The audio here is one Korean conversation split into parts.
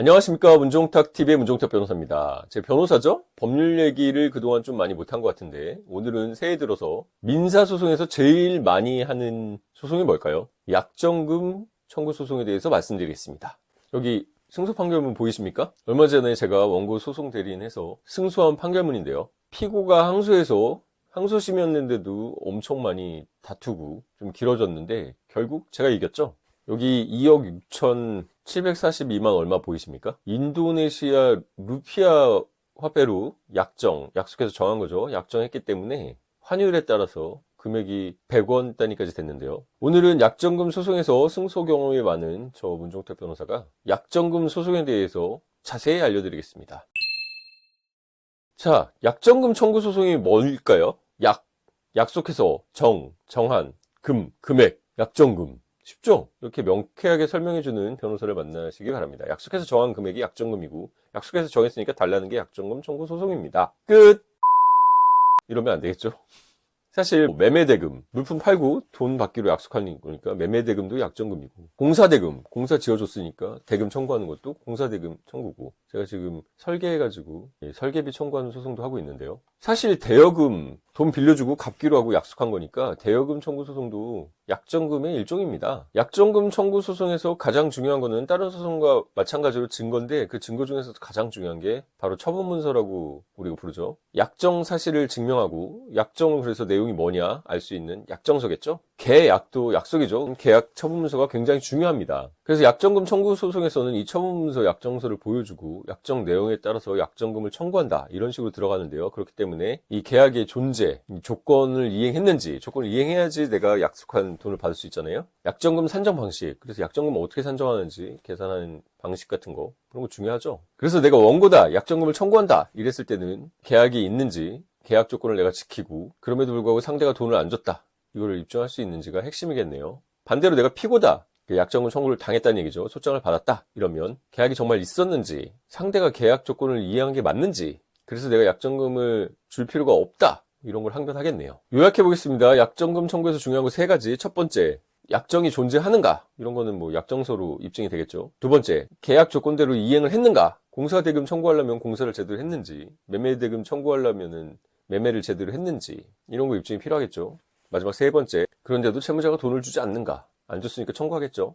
안녕하십니까. 문종탁TV의 문종탁 변호사입니다. 제 변호사죠? 법률 얘기를 그동안 좀 많이 못한 것 같은데 오늘은 새해 들어서 민사소송에서 제일 많이 하는 소송이 뭘까요? 약정금 청구 소송에 대해서 말씀드리겠습니다. 여기 승소 판결문 보이십니까? 얼마 전에 제가 원고 소송 대리인해서 승소한 판결문인데요. 피고가 항소해서 항소심이었는데도 엄청 많이 다투고 좀 길어졌는데 결국 제가 이겼죠. 여기 2억 6,742만 얼마 보이십니까? 인도네시아 루피아 화폐로 약속해서 정한 거죠. 약정했기 때문에 환율에 따라서 금액이 100원 단위까지 됐는데요. 오늘은 약정금 소송에서 승소 경험이 많은 저 문종탁 변호사가 약정금 소송에 대해서 자세히 알려드리겠습니다. 자, 약정금 청구 소송이 뭘까요? 약속해서 정한, 금액, 약정금. 쉽죠? 이렇게 명쾌하게 설명해주는 변호사를 만나시기 바랍니다. 약속해서 정한 금액이 약정금이고, 약속해서 정했으니까 달라는 게 약정금 청구 소송입니다. 끝! 이러면 안 되겠죠? 사실 매매대금, 물품 팔고 돈 받기로 약속하는 거니까 매매대금도 약정금이고, 공사대금, 공사 지어줬으니까 대금 청구하는 것도 공사대금 청구고, 제가 지금 설계해가지고 설계비 청구하는 소송도 하고 있는데요. 사실 대여금, 돈 빌려주고 갚기로 하고 약속한 거니까 대여금 청구 소송도 약정금의 일종입니다. 약정금 청구 소송에서 가장 중요한 거는 다른 소송과 마찬가지로 증거인데, 그 증거 중에서 가장 중요한 게 바로 처분문서라고 우리가 부르죠. 약정 사실을 증명하고, 약정을 그래서 내용이 뭐냐 알 수 있는 약정서겠죠. 계약도 약속이죠. 계약 처분문서가 굉장히 중요합니다. 그래서 약정금 청구 소송에서는 이 처분문서 약정서를 보여주고 약정 내용에 따라서 약정금을 청구한다, 이런 식으로 들어가는데요. 그렇기 때문에 이 계약의 존재, 이 조건을 이행했는지, 조건을 이행해야지 내가 약속한 돈을 받을 수 있잖아요. 약정금 산정 방식, 그래서 약정금을 어떻게 산정하는지 계산하는 방식 같은 거, 그런 거 중요하죠. 그래서 내가 원고다, 약정금을 청구한다 이랬을 때는 계약이 있는지, 계약 조건을 내가 지키고 그럼에도 불구하고 상대가 돈을 안 줬다, 이거를 입증할 수 있는지가 핵심이겠네요. 반대로 내가 피고다, 약정금 청구를 당했다는 얘기죠. 소장을 받았다 이러면 계약이 정말 있었는지, 상대가 계약 조건을 이해한 게 맞는지, 그래서 내가 약정금을 줄 필요가 없다, 이런 걸 항변하겠네요. 요약해 보겠습니다. 약정금 청구에서 중요한 거 세 가지. 첫 번째, 약정이 존재하는가, 이런 거는 뭐 약정서로 입증이 되겠죠. 두 번째, 계약 조건대로 이행을 했는가, 공사대금 청구하려면 공사를 제대로 했는지, 매매대금 청구하려면은 매매를 제대로 했는지, 이런 거 입증이 필요하겠죠. 마지막 세 번째, 그런데도 채무자가 돈을 주지 않는가, 안 줬으니까 청구하겠죠.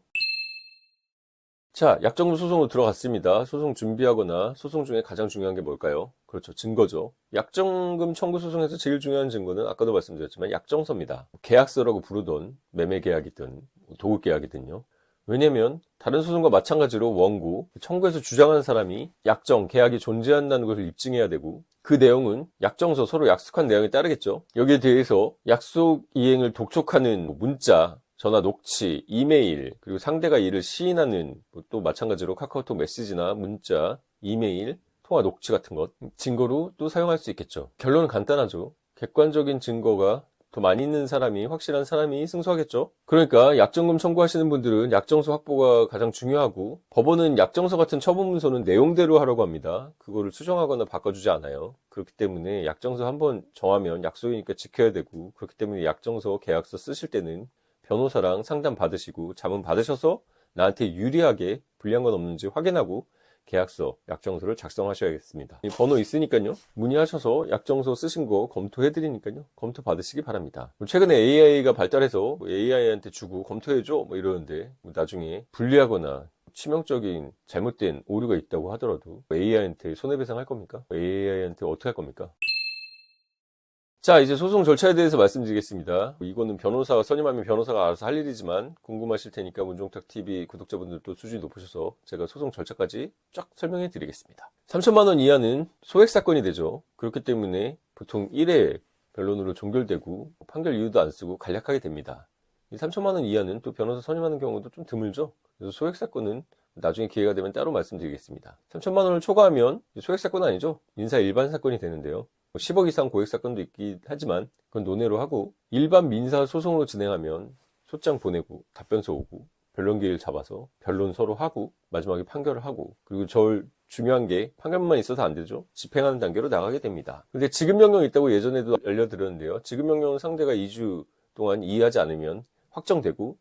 자, 약정금 소송으로 들어갔습니다. 소송 준비하거나 소송 중에 가장 중요한 게 뭘까요? 그렇죠, 증거죠. 약정금 청구 소송에서 제일 중요한 증거는 아까도 말씀드렸지만 약정서입니다. 계약서라고 부르던 매매계약이든 도급계약이든요. 왜냐면 다른 소송과 마찬가지로 원고, 청구에서 주장하는 사람이 약정, 계약이 존재한다는 것을 입증해야 되고, 그 내용은 약정서, 서로 약속한 내용에 따르겠죠. 여기에 대해서 약속 이행을 독촉하는 문자, 전화 녹취, 이메일, 그리고 상대가 이를 시인하는, 또 마찬가지로 카카오톡 메시지나 문자, 이메일, 통화 녹취 같은 것, 증거로 또 사용할 수 있겠죠. 결론은 간단하죠. 객관적인 증거가 더 많이 있는 사람이, 확실한 사람이 승소하겠죠. 그러니까 약정금 청구하시는 분들은 약정서 확보가 가장 중요하고, 법원은 약정서 같은 처분문서는 내용대로 하라고 합니다. 그거를 수정하거나 바꿔주지 않아요. 그렇기 때문에 약정서 한번 정하면 약속이니까 지켜야 되고, 그렇기 때문에 약정서, 계약서 쓰실 때는 변호사랑 상담 받으시고 자문 받으셔서 나한테 유리하게 불리한 건 없는지 확인하고 계약서, 약정서를 작성하셔야겠습니다. 이 번호 있으니까요. 문의하셔서 약정서 쓰신 거 검토해드리니까요. 검토 받으시기 바랍니다. 최근에 AI가 발달해서 AI한테 주고 검토해줘 뭐 이러는데, 나중에 불리하거나 치명적인 잘못된 오류가 있다고 하더라도 AI한테 손해배상 할 겁니까? AI한테 어떻게 할 겁니까? 자, 이제 소송 절차에 대해서 말씀드리겠습니다. 이거는 변호사가 선임하면 변호사가 알아서 할 일이지만 궁금하실 테니까 문종탁TV 구독자분들도 수준이 높으셔서 제가 소송 절차까지 쫙 설명해 드리겠습니다. 3천만 원 이하는 소액 사건이 되죠. 그렇기 때문에 보통 1회 변론으로 종결되고 판결 이유도 안 쓰고 간략하게 됩니다. 이 3천만 원 이하는 또 변호사 선임하는 경우도 좀 드물죠. 그래서 소액 사건은 나중에 기회가 되면 따로 말씀드리겠습니다. 3천만 원을 초과하면 소액 사건은 아니죠. 인사 일반 사건이 되는데요. 10억 이상 고액 사건도 있긴 하지만 그건 논외로 하고, 일반 민사 소송으로 진행하면 소장 보내고 답변서 오고 변론기일 잡아서 변론 서로 하고 마지막에 판결을 하고, 그리고 중요한 게 판결만 있어서 안 되죠. 집행하는 단계로 나가게 됩니다. 근데 지급명령이 있다고 예전에도 알려드렸는데요. 지급명령은 상대가 2주 동안 이의하지 않으면 확정되고,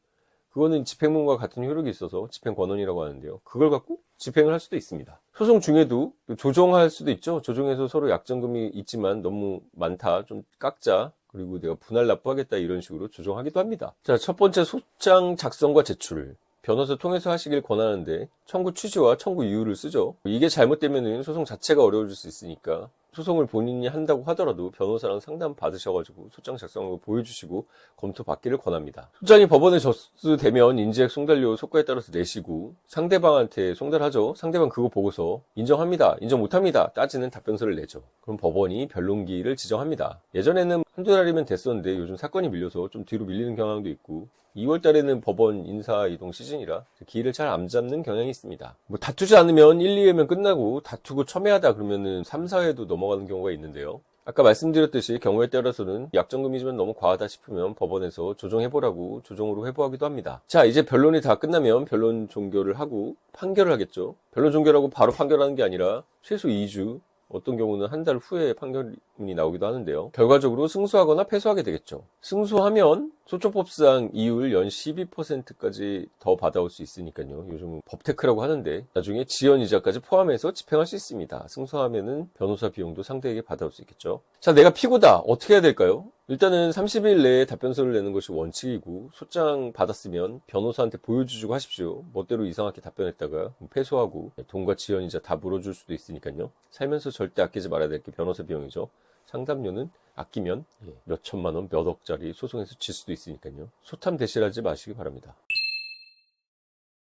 그거는 집행문과 같은 효력이 있어서 집행권한이라고 하는데요. 그걸 갖고 집행을 할 수도 있습니다. 소송 중에도 조정할 수도 있죠. 조정해서 서로 약정금이 있지만 너무 많다, 좀 깎자, 그리고 내가 분할 납부하겠다, 이런 식으로 조정하기도 합니다. 자, 첫 번째, 소장 작성과 제출. 변호사 통해서 하시길 권하는데 청구 취지와 청구 이유를 쓰죠. 이게 잘못되면 소송 자체가 어려워질 수 있으니까 소송을 본인이 한다고 하더라도 변호사랑 상담 받으셔가지고 소장 작성하고 보여주시고 검토받기를 권합니다. 소장이 법원에 접수되면 인지액 송달료 속가에 따라서 내시고 상대방한테 송달하죠. 상대방 그거 보고서 인정합니다, 인정 못합니다 따지는 답변서를 내죠. 그럼 법원이 변론기일을 지정합니다. 예전에는 한두 달이면 됐었는데 요즘 사건이 밀려서 좀 뒤로 밀리는 경향도 있고 2월 달에는 법원 인사 이동 시즌이라 기일을 잘 안 잡는 경향이 있습니다. 뭐 다투지 않으면 1, 2회면 끝나고 다투고 첨예하다 그러면은 3, 4회도 넘어가는 경우가 있는데요. 아까 말씀드렸듯이 경우에 따라서는 약정금이지만 너무 과하다 싶으면 법원에서 조정해보라고 조정으로 회부하기도 합니다. 자, 이제 변론이 다 끝나면 변론 종결을 하고 판결을 하겠죠. 변론 종결하고 바로 판결하는 게 아니라 최소 2주, 어떤 경우는 한 달 후에 판결문이 나오기도 하는데요. 결과적으로 승소하거나 패소하게 되겠죠. 승소하면 소송법상 이율 연 12%까지 더 받아올 수 있으니까요. 요즘은 법테크라고 하는데 나중에 지연이자까지 포함해서 집행할 수 있습니다. 승소하면은 변호사 비용도 상대에게 받아올 수 있겠죠. 자, 내가 피고다. 어떻게 해야 될까요? 일단은 30일 내에 답변서를 내는 것이 원칙이고 소장 받았으면 변호사한테 보여주시고 하십시오. 멋대로 이상하게 답변했다가 패소하고 돈과 지연이자 다 물어줄 수도 있으니까요. 살면서 절대 아끼지 말아야 될 게 변호사 비용이죠. 상담료는 아끼면 몇 천만 원, 몇 억짜리 소송에서 질 수도 있으니까요. 소탐 대실하지 마시기 바랍니다.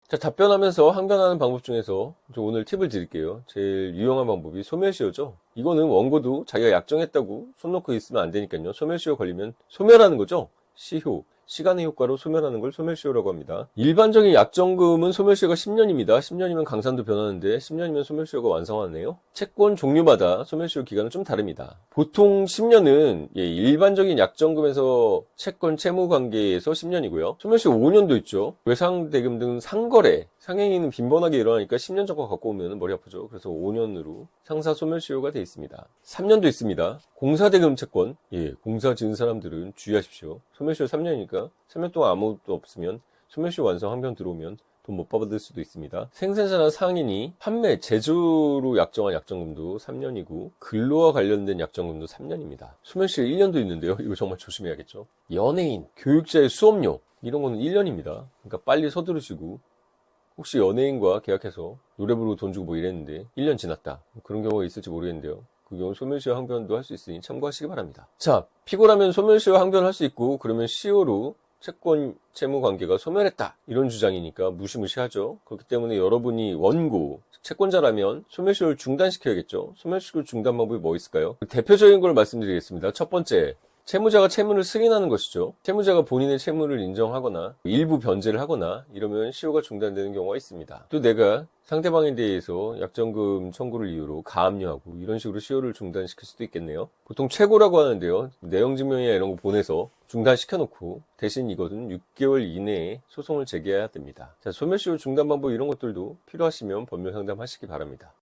자, 답변하면서 항변하는 방법 중에서 오늘 팁을 드릴게요. 제일 유용한 방법이 소멸시효죠. 이거는 원고도 자기가 약정했다고 손 놓고 있으면 안 되니까요. 소멸시효 걸리면 소멸하는 거죠. 시효, 시간의 효과로 소멸하는 걸 소멸시효라고 합니다. 일반적인 약정금은 소멸시효가 10년입니다. 10년이면 강산도 변하는데 10년이면 소멸시효가 완성하네요. 채권 종류마다 소멸시효 기간은 좀 다릅니다. 보통 10년은 일반적인 약정금에서 채권 채무 관계에서 10년이고요. 소멸시효 5년도 있죠. 외상대금 등 상거래, 상행위는 빈번하게 일어나니까 10년 전과 갖고 오면 머리 아프죠. 그래서 5년으로 상사 소멸시효가 되어 있습니다. 3년도 있습니다. 공사대금 채권, 공사 지은 사람들은 주의하십시오. 소멸시효 3년이니까 3년 동안 아무것도 없으면 소멸시효 완성 항변 들어오면 돈 못 받을 수도 있습니다. 생산자나 상인이 판매, 제조로 약정한 약정금도 3년이고 근로와 관련된 약정금도 3년입니다. 소멸시효 1년도 있는데요. 이거 정말 조심해야겠죠. 연예인, 교육자의 수업료 이런 거는 1년입니다. 그러니까 빨리 서두르시고 혹시 연예인과 계약해서 노래 부르고 돈 주고 뭐 이랬는데 1년 지났다. 그런 경우가 있을지 모르겠는데요. 그 경우 소멸시효 항변도 할 수 있으니 참고하시기 바랍니다. 자, 피고라면 소멸시효 항변을 할 수 있고 그러면 시효로 채권 채무 관계가 소멸했다 이런 주장이니까 무시무시하죠. 그렇기 때문에 여러분이 원고 채권자라면 소멸시효를 중단시켜야겠죠. 소멸시효 중단 방법이 뭐 있을까요? 대표적인 걸 말씀드리겠습니다. 첫 번째, 채무자가 채무를 승인하는 것이죠. 채무자가 본인의 채무를 인정하거나 일부 변제를 하거나 이러면 시효가 중단되는 경우가 있습니다. 또 내가 상대방에 대해서 약정금 청구를 이유로 가압류하고 이런 식으로 시효를 중단시킬 수도 있겠네요. 보통 최고라고 하는데요. 내용증명이나 이런 거 보내서 중단시켜놓고 대신 이것은 6개월 이내에 소송을 제기해야 됩니다. 자, 소멸시효 중단 방법 이런 것들도 필요하시면 법률 상담하시기 바랍니다.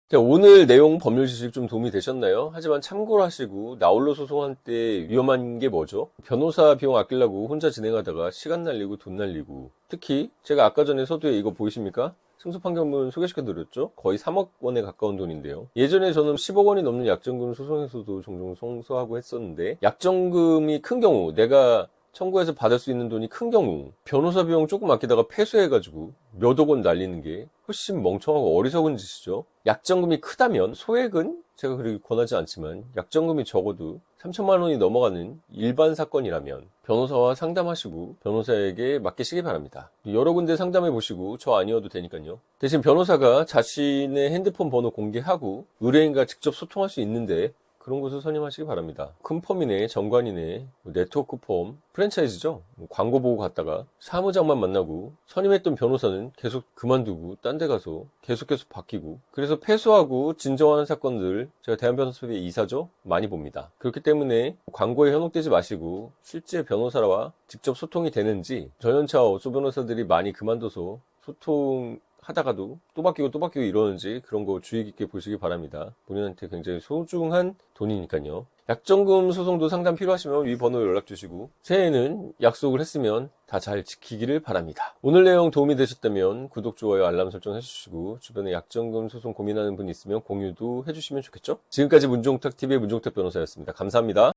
자, 오늘 내용 법률 지식 좀 도움이 되셨나요? 하지만 참고를 하시고 나홀로 소송할 때 위험한 게 뭐죠? 변호사 비용 아끼려고 혼자 진행하다가 시간 날리고 돈 날리고 특히 제가 아까 전에 서두에 이거 보이십니까? 승소 판결문 소개시켜드렸죠? 거의 3억 원에 가까운 돈인데요. 예전에 저는 10억 원이 넘는 약정금 소송에서도 종종 승소하고 했었는데 약정금이 큰 경우 내가 청구해서 받을 수 있는 돈이 큰 경우 변호사 비용 조금 아끼다가 패소해가지고 몇억 원 날리는 게 훨씬 멍청하고 어리석은 짓이죠. 약정금이 크다면 소액은 제가 그렇게 권하지 않지만 약정금이 적어도 3천만 원이 넘어가는 일반 사건이라면 변호사와 상담하시고 변호사에게 맡기시기 바랍니다. 여러 군데 상담해 보시고 저 아니어도 되니까요. 대신 변호사가 자신의 핸드폰 번호 공개하고 의뢰인과 직접 소통할 수 있는데 그런 곳을 선임하시기 바랍니다. 큰 펌이네, 정관이네, 네트워크 펌, 프랜차이즈죠. 광고 보고 갔다가 사무장만 만나고 선임했던 변호사는 계속 그만두고 딴 데 가서 계속 바뀌고 그래서 패소하고 진정하는 사건들 제가 대한변호사협의 이사죠. 많이 봅니다. 그렇기 때문에 광고에 현혹되지 마시고 실제 변호사와 직접 소통이 되는지 전연차 어소 변호사들이 많이 그만둬서 소통 하다가도 또 바뀌고 이러는지 그런 거 주의 깊게 보시기 바랍니다. 본인한테 굉장히 소중한 돈이니까요. 약정금 소송도 상담 필요하시면 위 번호로 연락 주시고, 새해에는 약속을 했으면 다 잘 지키기를 바랍니다. 오늘 내용 도움이 되셨다면 구독, 좋아요, 알람 설정 해주시고, 주변에 약정금 소송 고민하는 분 있으면 공유도 해주시면 좋겠죠? 지금까지 문종탁TV의 문종탁 변호사였습니다. 감사합니다.